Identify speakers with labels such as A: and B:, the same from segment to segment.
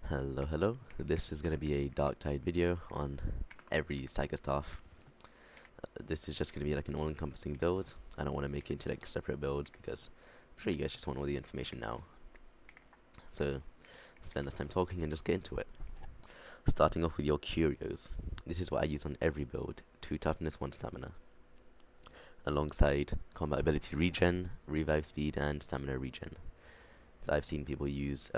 A: Hello. This is going to be a Darktide video on every Psyker staff. This is just going to be like an all-encompassing build. I don't want to make it into like separate builds because I'm sure you guys just want all the information now. So, spend less time talking and just get into it. Starting off with your Curios. This is what I use on every build. 2 toughness, 1 stamina. Alongside combat ability regen, revive speed, and stamina regen. So I've seen people use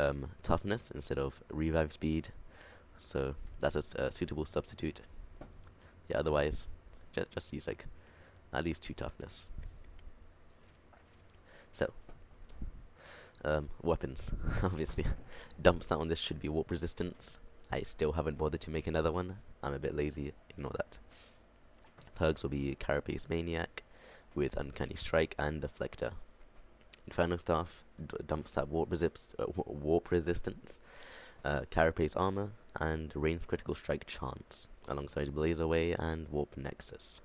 A: toughness instead of revive speed, so that's a suitable substitute. Yeah, otherwise, just use like at least 2 toughness. So, weapons, obviously. Dump stat on this should be warp resistance. I still haven't bothered to make another one. I'm a bit lazy, ignore that. Perks will be Carapace Maniac with Uncanny Strike and Deflector. Inferno Staff, dump stat warp resistance, Carapace Armor, and Ranged Critical Strike Chance, alongside Blaze Away and Warp Nexus.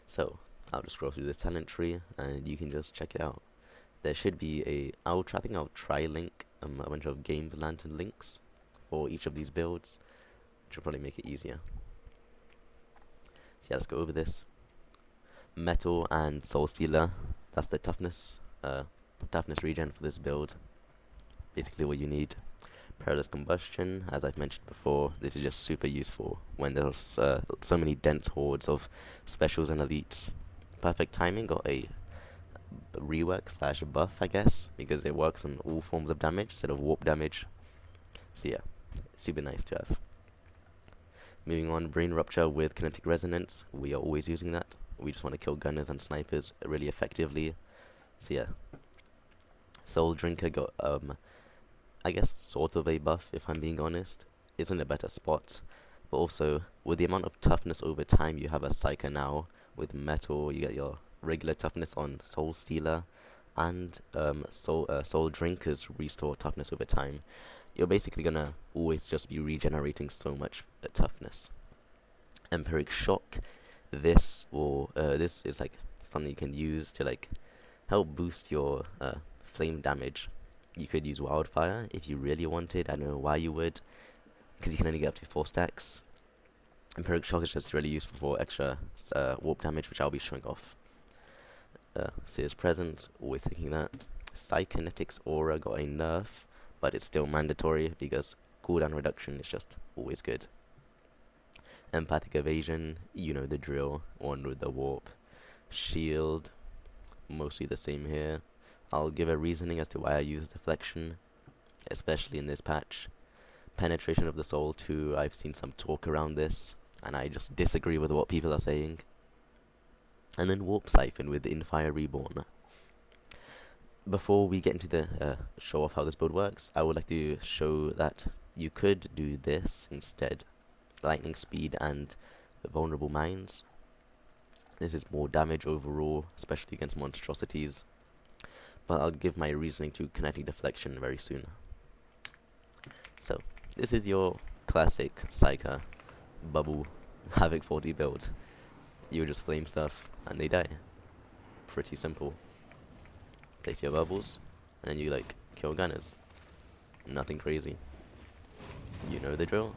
A: So, I'll just scroll through this talent tree, and you can just check it out. There should be I think I'll try link a bunch of Games Lantern links for each of these builds, which will probably make it easier. So yeah, let's go over this. Metal and Soul Stealer. That's the toughness regen for this build. Basically what you need. Perilous Combustion, as I've mentioned before, this is just super useful when there's so many dense hordes of specials and elites. Perfect Timing got a rework slash buff, I guess, because it works on all forms of damage instead of warp damage. So yeah, super nice to have. Moving on, Brain Rupture with Kinetic Resonance. We are always using that. We just want to kill gunners and snipers really effectively. So yeah. Soul Drinker got, I guess, sort of a buff, if I'm being honest. It's in a better spot. But also, with the amount of toughness over time you have as Psyker now, with Metal, you get your regular toughness on Soul Stealer, and Soul Drinkers restore toughness over time. You're basically gonna always just be regenerating so much toughness. Empiric Shock. This is like something you can use to like help boost your flame damage. You could use Wildfire if you really wanted. I don't know why you would, because you can only get up to 4 stacks. Empiric Shock is just really useful for extra warp damage, which I'll be showing off. Seer's Presence, always thinking that. Psykinetic's Aura got a nerf, but it's still mandatory because cooldown reduction is just always good. Empathic Evasion, you know the drill, one with the warp. Shield, mostly the same here. I'll give a reasoning as to why I use Deflection, especially in this patch. Penetration of the Soul too, I've seen some talk around this, and I just disagree with what people are saying. And then Warp Siphon with Infire Reborn. Before we get into the show off how this build works, I would like to show that you could do this instead. Lightning Speed and Vulnerable Minds. This is more damage overall, especially against monstrosities. But I'll give my reasoning to Kinetic Deflection very soon. So, this is your classic Psyker bubble Havoc 40 build. You just flame stuff and they die. Pretty simple. Place your bubbles and then you like kill gunners. Nothing crazy. You know the drill.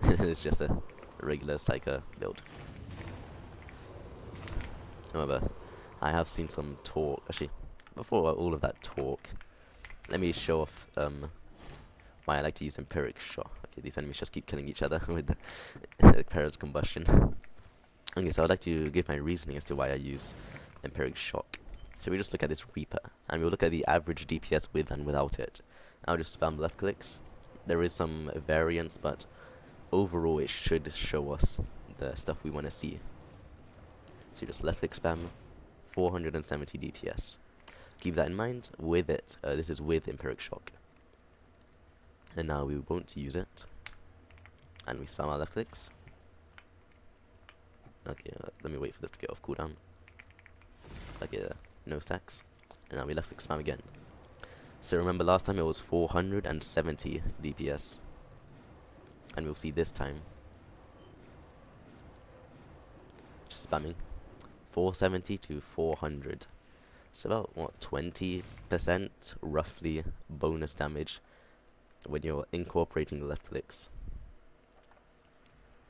A: It's just a regular Psyker build. However, I have seen some talk. Actually, before all of that talk, let me show off why I like to use Empiric Shock. Okay, these enemies just keep killing each other with the Perilous Combustion. Okay, so I'd like to give my reasoning as to why I use Empiric Shock. So we just look at this Reaper, and we'll look at the average DPS with and without it. I'll just spam left clicks. There is some variance, but overall it should show us the stuff we want to see. So just left click spam, 470 DPS. Keep that in mind. With it, this is with Empiric Shock. And now we won't use it, and we spam our left clicks. Okay, let me wait for this to get off cooldown. Okay, no stacks. And now we left click spam again. So remember last time it was 470 DPS. And we'll see this time. Just spamming. 470 to 400. It's about, what, 20% roughly bonus damage when you're incorporating the left clicks.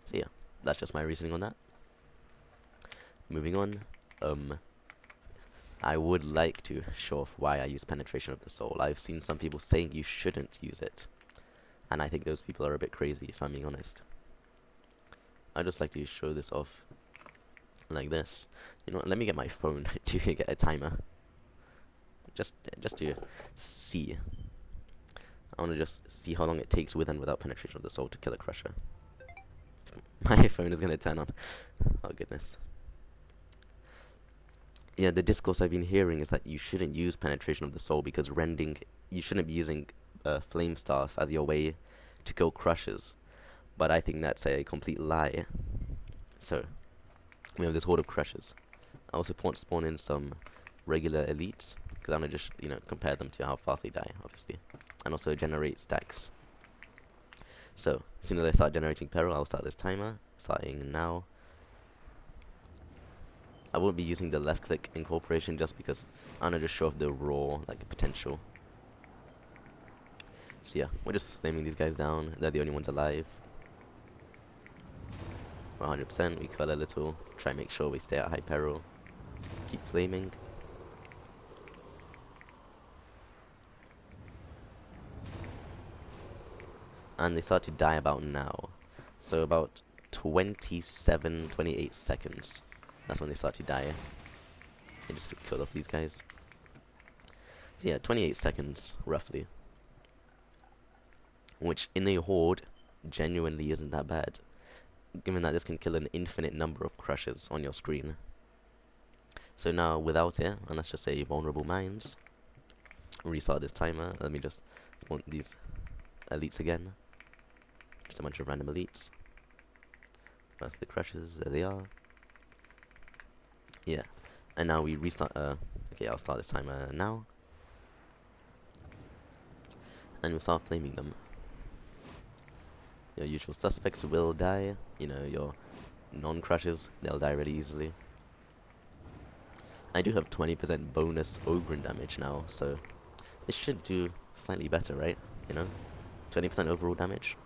A: So yeah, that's just my reasoning on that. Moving on, I would like to show off why I use Penetration of the Soul. I've seen some people saying you shouldn't use it, and I think those people are a bit crazy, if I'm being honest. I'd just like to show this off like this. You know what, let me get my phone to get a timer. Just to see. I want to just see how long it takes with and without Penetration of the Soul to kill a Crusher. My phone is going to turn on. Oh goodness. Yeah, the discourse I've been hearing is that you shouldn't use Penetration of the Soul because you shouldn't be using Flame Staff as your way to kill Crushers. But I think that's a complete lie. So, we have this horde of Crushers. I also want to spawn in some regular elites, because I'm going to just, compare them to how fast they die, obviously. And also generate stacks. So, as soon as I start generating peril, I'll start this timer, starting now. I won't be using the left click incorporation just because I'm going to just show off the raw, potential. So yeah, we're just flaming these guys down. They're the only ones alive. 100%, we cut a little, try and make sure we stay at high peril. Keep flaming. And they start to die about now. So about 27, 28 seconds. That's when they start to die. They just kill off these guys. So yeah, 28 seconds, roughly. Which, in a horde, genuinely isn't that bad. Given that this can kill an infinite number of Crushers on your screen. So now, without it, and let's just say Vulnerable Minds, restart this timer. Let me just spawn these elites again. Just a bunch of random elites. That's the Crushers, there they are. Yeah, and now we restart, okay, I'll start this timer now. And we'll start flaming them. Your usual suspects will die. Your non-Crushers, they'll die really easily. I do have 20% bonus Ogren damage now, so this should do slightly better, right? 20% overall damage.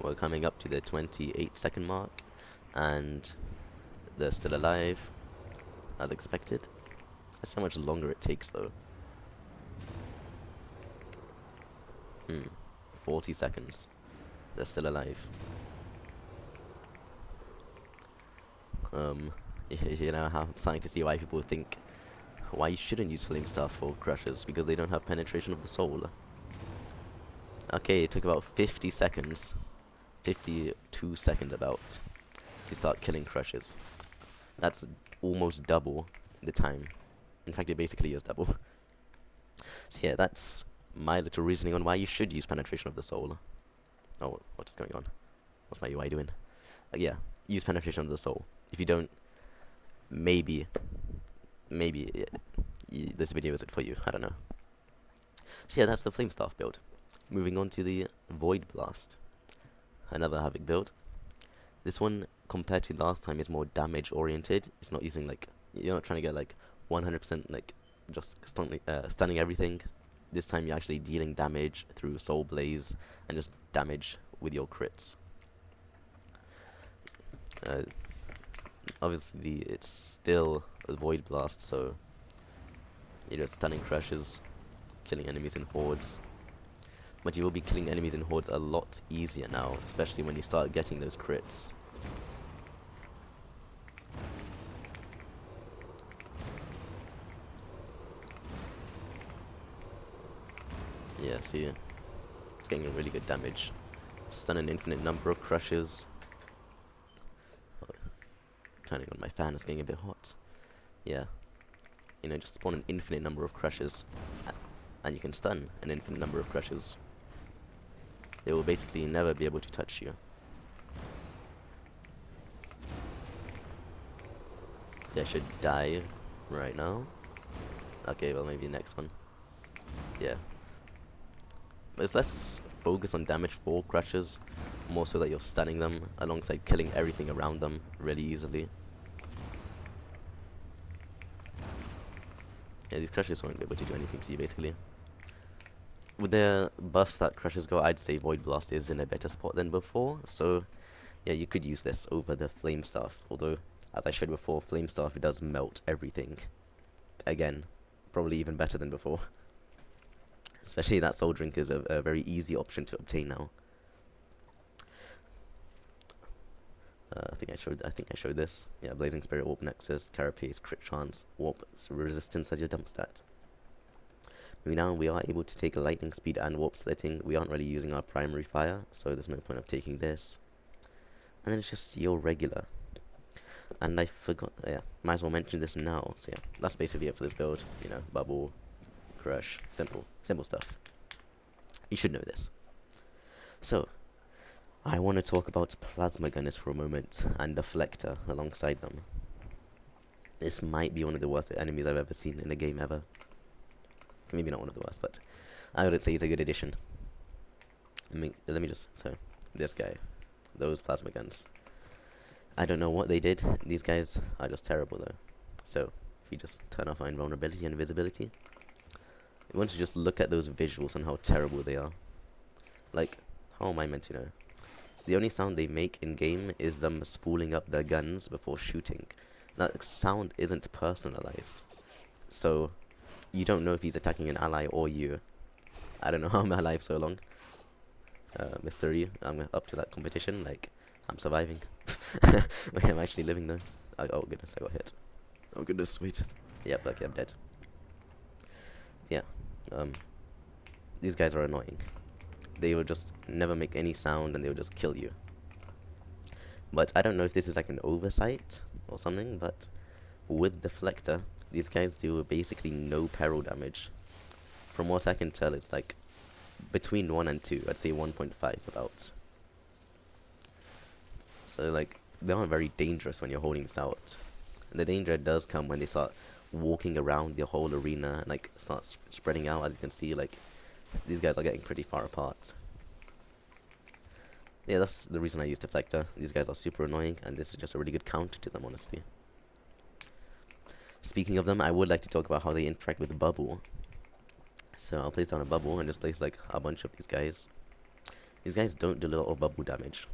A: We're coming up to the 28-second mark, and they're still alive, as expected. That's how much longer it takes, though. 40 seconds. They're still alive. I'm starting to see why people think why you shouldn't use Flame Staff for Crushers, because they don't have Penetration of the Soul. Okay, it took about 50 seconds. 52 seconds about to start killing Crushers. That's almost double the time. In fact, it basically is double. So yeah, that's my little reasoning on why you should use Penetration of the Soul. Oh, what is going on? What's my UI doing? Yeah, use Penetration of the Soul. If you don't, maybe this video isn't for you. I don't know. So yeah, that's the Flame Staff build. Moving on to the Voidblast. Another Havoc build. This one, compared to last time, is more damage oriented. It's not using you're not trying to get 100% just stunning everything. This time you're actually dealing damage through Soul Blaze and just damage with your crits. Obviously it's still a Voidblast, so you're just stunning Crushers, killing enemies in hordes. But you will be killing enemies in hordes a lot easier now, especially when you start getting those crits. Yeah, see, it's getting a really good damage. Stun an infinite number of Crushers. Oh, turning on my fan, it's getting a bit hot. Yeah, just spawn an infinite number of Crushers, and you can stun an infinite number of Crushers. They will basically never be able to touch you. So I should die right now. Okay, well maybe next one. Yeah. But let's focus on damage for Crushers, more so that you're stunning them alongside killing everything around them really easily. Yeah, these Crushers won't be able to do anything to you, basically. With the buffs that Crushers go, I'd say Voidblast is in a better spot than before, so yeah, you could use this over the Flame Staff, although, as I showed before, Flame Staff does melt everything. Again, probably even better than before. Especially that Soul Drink is a very easy option to obtain now. I think I showed this. Yeah, Blazing Spirit, Warp Nexus, Carapace, Crit Chance, Warp Resistance as your dump stat. Moving down, we are able to take Lightning Speed and Warp Splitting. We aren't really using our primary fire, so there's no point of taking this. And then it's just your regular. And I forgot, yeah, might as well mention this now. So yeah, that's basically it for this build. You know, Bubble, Crush, simple stuff. You should know this. So, I want to talk about Plasma Gunners for a moment, and Deflector alongside them. This might be one of the worst enemies I've ever seen in a game ever. Maybe not one of the worst, but I would say he's a good addition. Let me just, so, this guy, those plasma guns. I don't know what they did. These guys are just terrible though. So, if you just turn off our invulnerability and invisibility, you want to just look at those visuals and how terrible they are. Like, how am I meant to know? The only sound they make in game is them spooling up their guns before shooting. That sound isn't personalized, so you don't know if he's attacking an ally or you. I don't know how I'm alive so long. Mr. Ryu, I'm up to that competition, like, I'm surviving. Okay, I'm actually living though. Oh goodness, I got hit. Oh goodness, sweet. Yep, okay, I'm dead. Yeah, these guys are annoying. They will just never make any sound and they will just kill you. But I don't know if this is like an oversight or something, but with Deflector, these guys do basically no peril damage. From what I can tell, it's like between 1 and 2, I'd say 1.5 about. So like, they aren't very dangerous when you're holding this out. And the danger does come when they start walking around the whole arena and like start spreading out. As you can see, like, these guys are getting pretty far apart. Yeah, that's the reason I use Deflector. These guys are super annoying, and this is just a really good counter to them, honestly. Speaking of them, I would like to talk about how they interact with the bubble. So I'll place down a bubble and just place like a bunch of these guys. These guys don't do a lot of bubble damage.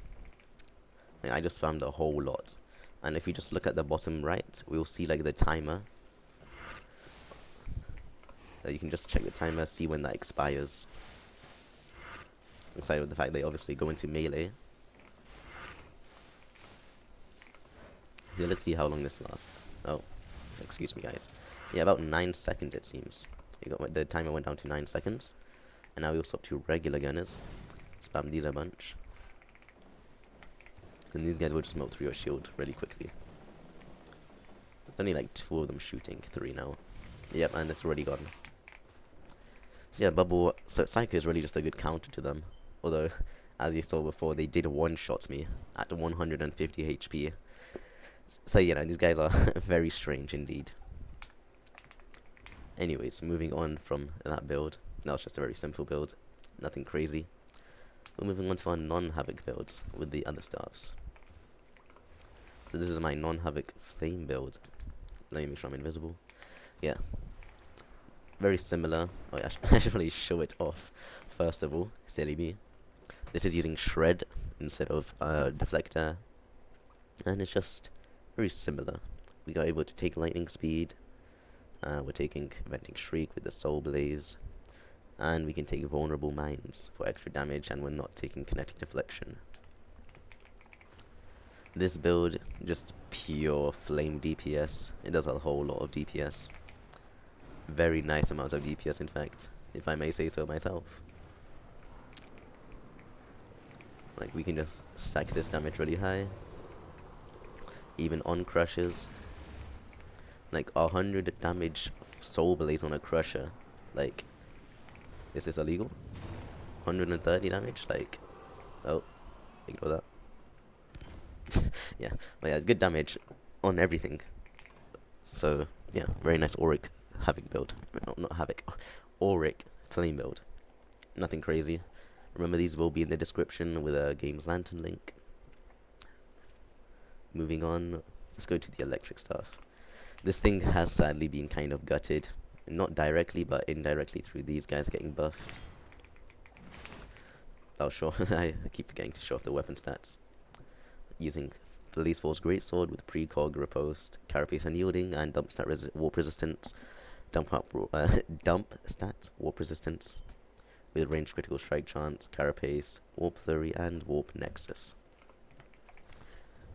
A: Like, I just spammed a whole lot. And if you just look at the bottom right, we'll see like the timer. You can just check the timer, see when that expires. Excited with the fact they obviously go into melee. Yeah, let's see how long this lasts. Oh, excuse me guys. Yeah, about 9 seconds it seems. The timer went down to 9 seconds. And now we'll swap to regular gunners. Spam these a bunch. And these guys will just melt through your shield really quickly. There's only like 2 of them shooting, 3 now. Yep, and it's already gone. So yeah, bubble. So Psyker is really just a good counter to them. Although, as you saw before, they did one-shot me at 150 HP. So you know, these guys are very strange indeed. Anyways, moving on from that build. That was just a very simple build, nothing crazy. We're moving on to our non-Havoc builds with the other staffs. So this is my non-Havoc flame build. Let me make sure I'm invisible. Yeah. Very similar. Oh, yeah, I should probably show it off first of all. Silly me. This is using Shred instead of Deflector. And it's just very similar. We are able to take Lightning Speed. We're taking Venting Shriek with the Soul Blaze. And we can take Vulnerable Mines for extra damage, and we're not taking Kinetic Deflection. This build, just pure flame DPS. It does a whole lot of DPS. Very nice amounts of DPS, in fact, if I may say so myself. Like, we can just stack this damage really high. Even on crushes. Like, 100 damage Soul Blaze on a crusher. Like, is this illegal? 130 damage? Like, oh, ignore that. Yeah, but yeah, good damage on everything. So, yeah, very nice Auric Havoc build. No, not Havoc. Auric flame build. Nothing crazy. Remember, these will be in the description with a Games Lantern link. Moving on, let's go to the electric stuff. This thing has sadly been kind of gutted. not directly, but indirectly through these guys getting buffed. I'll show. I keep forgetting to show off the weapon stats. Using Police Force Greatsword with precog, riposte, carapace unyielding, and dump stat warp resistance. Dump stat warp resistance with ranged critical strike chance, carapace, warp flurry, and warp nexus.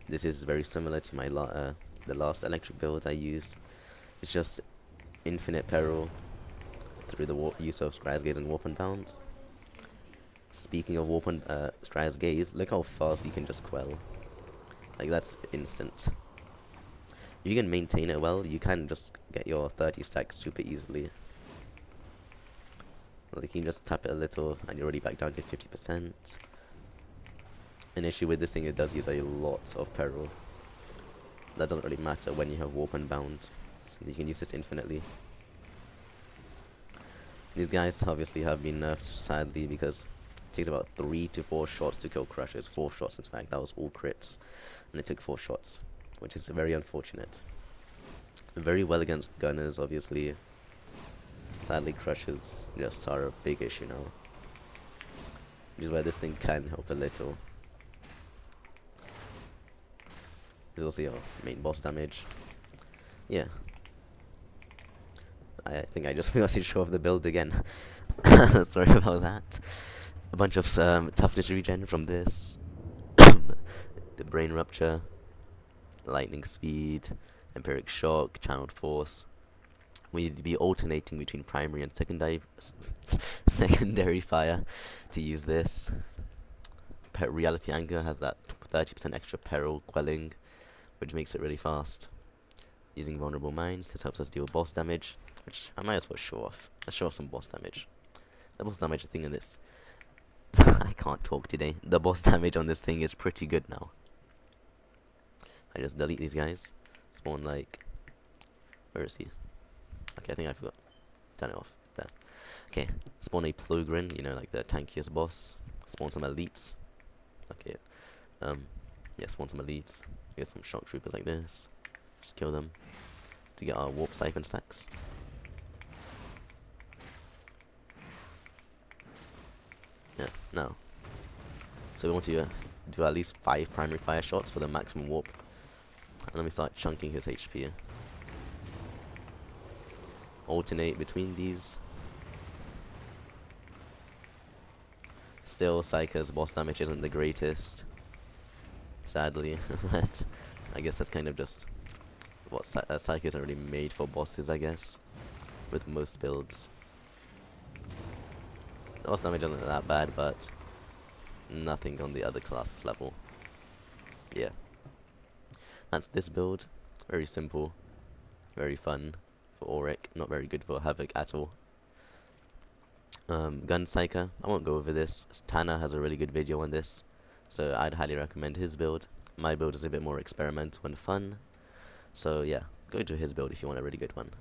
A: This is very similar to my the last electric build I used. It's just infinite peril through the use of Scry's Gaze and Warp Unbound. Speaking of Warp and Scry's Gaze, look how fast you can just quell. Like, that's instant. If you can maintain it well, you can just get your 30 stacks super easily. Like, you can just tap it a little and you're already back down to 50%. An issue with this thing, it does use a lot of peril. That doesn't really matter when you have Warp Unbound, so you can use this infinitely. These guys obviously have been nerfed, sadly, because it takes about 3 to 4 shots to kill Crushers. 4 shots, in fact. That was all crits. And it took 4 shots, which is very unfortunate. Very well against Gunners, obviously. Sadly, Crushers just are a big issue now. Which is where this thing can help a little. There's also your main boss damage. Yeah. I think I just forgot to show off the build again. Sorry about that. A bunch of toughness regen from this. The Brain Rupture, Lightning Speed, Empiric Shock, Channeled Force. We'd be alternating between primary and secondary fire to use this. Reality Anchor has that 30% extra peril quelling, which makes it really fast. Using Vulnerable Minds, this helps us deal boss damage, which I might as well show off. Let's show off some boss damage. The boss damage thing in this... I can't talk today. The boss damage on this thing is pretty good now. I just delete these guys. Spawn like... Where is he? Okay, I think I forgot. Turn it off. There. Okay. Spawn a Plogrin, you know, like the tankiest boss. Spawn some elites. Okay. Yeah, spawn some elites. Get some shock troopers like this. Just kill them. To get our warp siphon stacks. Yeah, now. So we want to do at least 5 primary fire shots for the maximum warp. And then we start chunking his HP. Alternate between these. Still, Psyker's boss damage isn't the greatest. Sadly. But I guess that's kind of just what Psyker isn't really made for bosses, I guess. With most builds. The boss damage isn't that bad, but nothing on the other classes level. Yeah. That's this build. Very simple. Very fun for Auric. Not very good for Havoc at all. Gun Psyker. I won't go over this. Tana has a really good video on this, so I'd highly recommend his build. My build is a bit more experimental and fun. So yeah, go to his build if you want a really good one.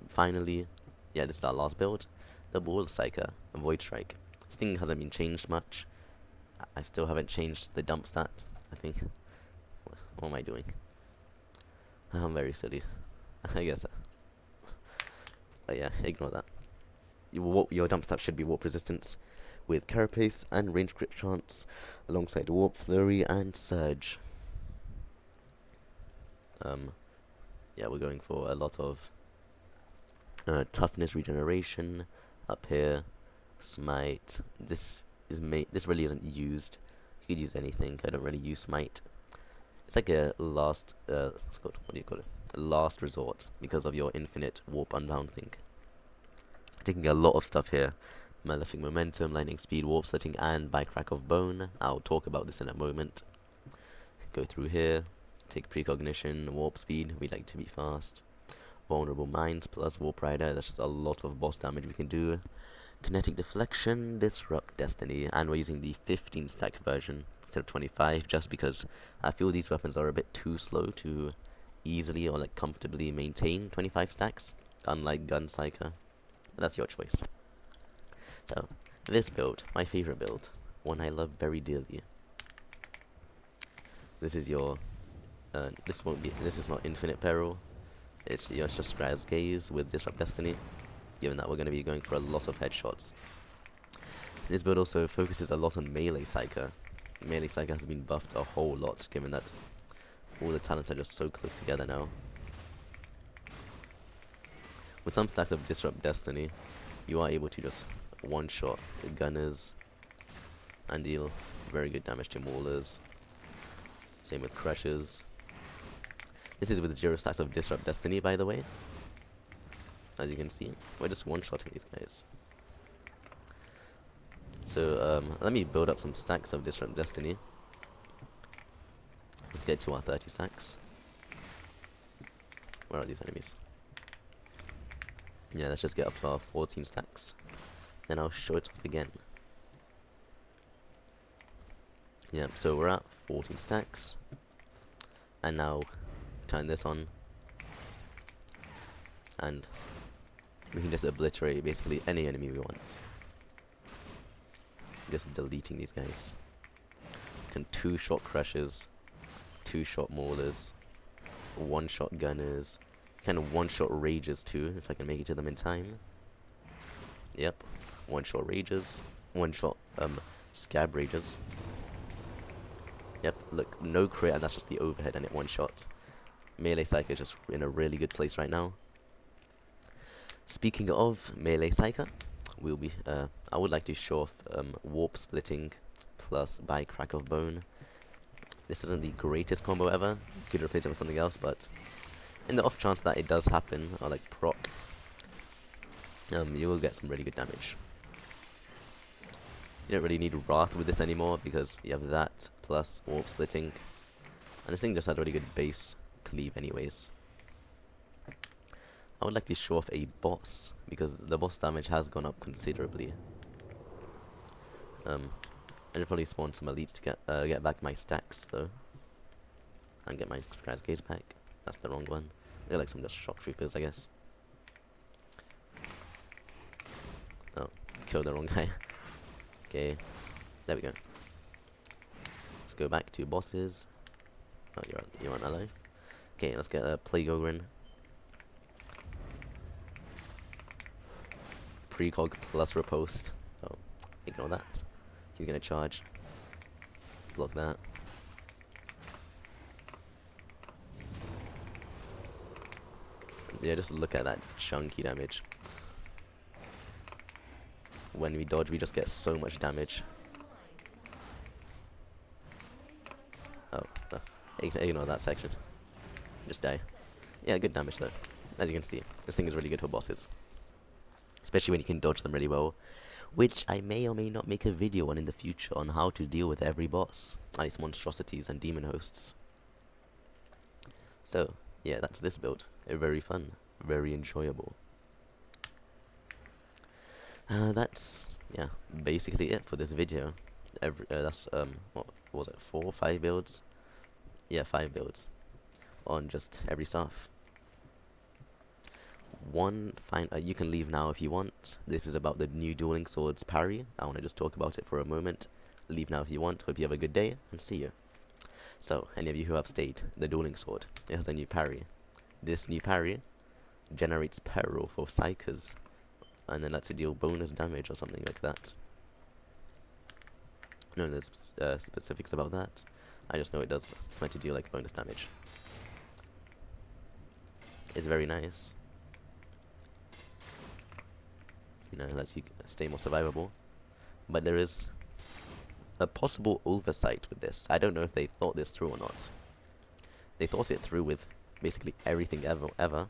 A: Finally, yeah, this is our last build. The Ball Psyker, a Voidstrike. This thing hasn't been changed much. I still haven't changed the dump stat, I think. What am I doing? I'm very silly. I guess. But yeah, ignore that. Your dump stat should be warp resistance, with carapace and range crit chance, alongside warp flurry and surge. Yeah, we're going for a lot of toughness regeneration up here. Smite. This really isn't used. You could use anything. I don't really use smite. It's like a last what's it called? What do you call it? A last resort because of your infinite warp unbound thing. Taking a lot of stuff here. Malefic Momentum, Lightning Speed, Warp Slitting, and by Crack of Bone. I'll talk about this in a moment. Go through here. Take Precognition, Warp Speed. We like to be fast. Vulnerable Minds plus Warp Rider. That's just a lot of boss damage we can do. Kinetic Deflection, Disrupt Destiny, and we're using the 15 stack version instead of 25, just because I feel these weapons are a bit too slow to easily or like comfortably maintain 25 stacks, unlike Gun Psyker. But that's your choice. So, this build, my favorite build, one I love very dearly. This is your, this is not infinite peril. It's just Raz Gaze with Disrupt Destiny, given that we're going to be going for a lot of headshots. This build also focuses a lot on melee Psyker. Melee Psyker has been buffed a whole lot, given that all the talents are just so close together now. With some stacks of Disrupt Destiny, you are able to just one-shot gunners and deal very good damage to maulers. Same with crushers. This is with 0 stacks of Disrupt Destiny, by the way. As you can see, we're just one-shotting these guys. So let me build up some stacks of Disrupt Destiny. Let's get to our 30 stacks. Where are these enemies? Yeah, let's just get up to our 14 stacks. Then I'll show it off again. Yeah, so we're at 14 stacks. And now turn this on. And we can just obliterate basically any enemy we want. Just deleting these guys. Can 2-shot crushers, 2-shot maulers, 1-shot gunners, kind of 1-shot rages too, if I can make it to them in time. Yep, 1-shot rages, 1-shot scab rages. Yep, look, no crit, and that's just the overhead and it 1-shot. Melee Psyker is just in a really good place right now. Speaking of melee Psyker, we'll be I would like to show off warp splitting plus by crack of bone. This isn't the greatest combo ever. You could replace it with something else, but in the off chance that it does happen, or like proc, you will get some really good damage. You don't really need Wrath with this anymore because you have that plus warp splitting, and this thing just had really good base cleave anyways. I would like to show off a boss, because the boss damage has gone up considerably. I should probably spawn some elites to get back my stacks though, and get my Raz Gaze back. That's the wrong one. They're like some just shock troopers, I guess. Oh, killed the wrong guy. Okay, there we go. Let's go back to bosses. Oh, you're on alive. Okay, let's get a Plague Ogre. Precog plus riposte. Oh, ignore that. He's gonna charge. Block that. Yeah, just look at that chunky damage. When we dodge, we just get so much damage. Oh, ignore that section. Just die. Yeah, good damage though. As you can see, this thing is really good for bosses. Especially when you can dodge them really well, which I may or may not make a video on in the future on how to deal with every boss, at least monstrosities and demon hosts. So, yeah, that's this build. Very fun, very enjoyable. That's, yeah, basically it for this video. That's, what was it, 4 or 5 builds? Yeah, 5 builds on just every stuff. You can leave now if you want. This is about the new Dueling Swords parry. I want to just talk about it for a moment. Leave now if you want. Hope you have a good day, and see you. So, any of you who have stayed, the Dueling Sword, it has a new parry. This new parry generates peril for Psykers, and then lets it deal bonus damage or something like that. No, there's specifics about that. I just know it does. It's meant to deal like bonus damage. It's very nice. You know, lets you stay more survivable. But there is a possible oversight with this. I don't know if they thought this through or not. They thought it through with basically everything ever.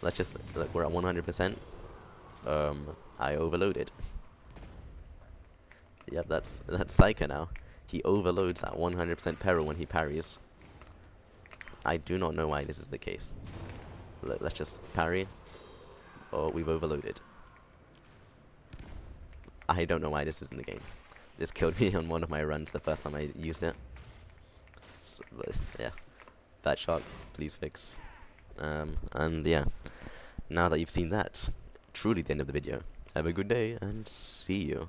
A: Let's just, like, we're at 100%. I overloaded. Yep, that's Psyker now. He overloads at 100% peril when he parries. I do not know why this is the case. Let's just parry. Oh, we've overloaded. I don't know why this is in the game. This killed me on one of my runs the first time I used it. So, but, yeah. Fat Shark, please fix. And yeah. Now that you've seen that, truly the end of the video. Have a good day, and see you.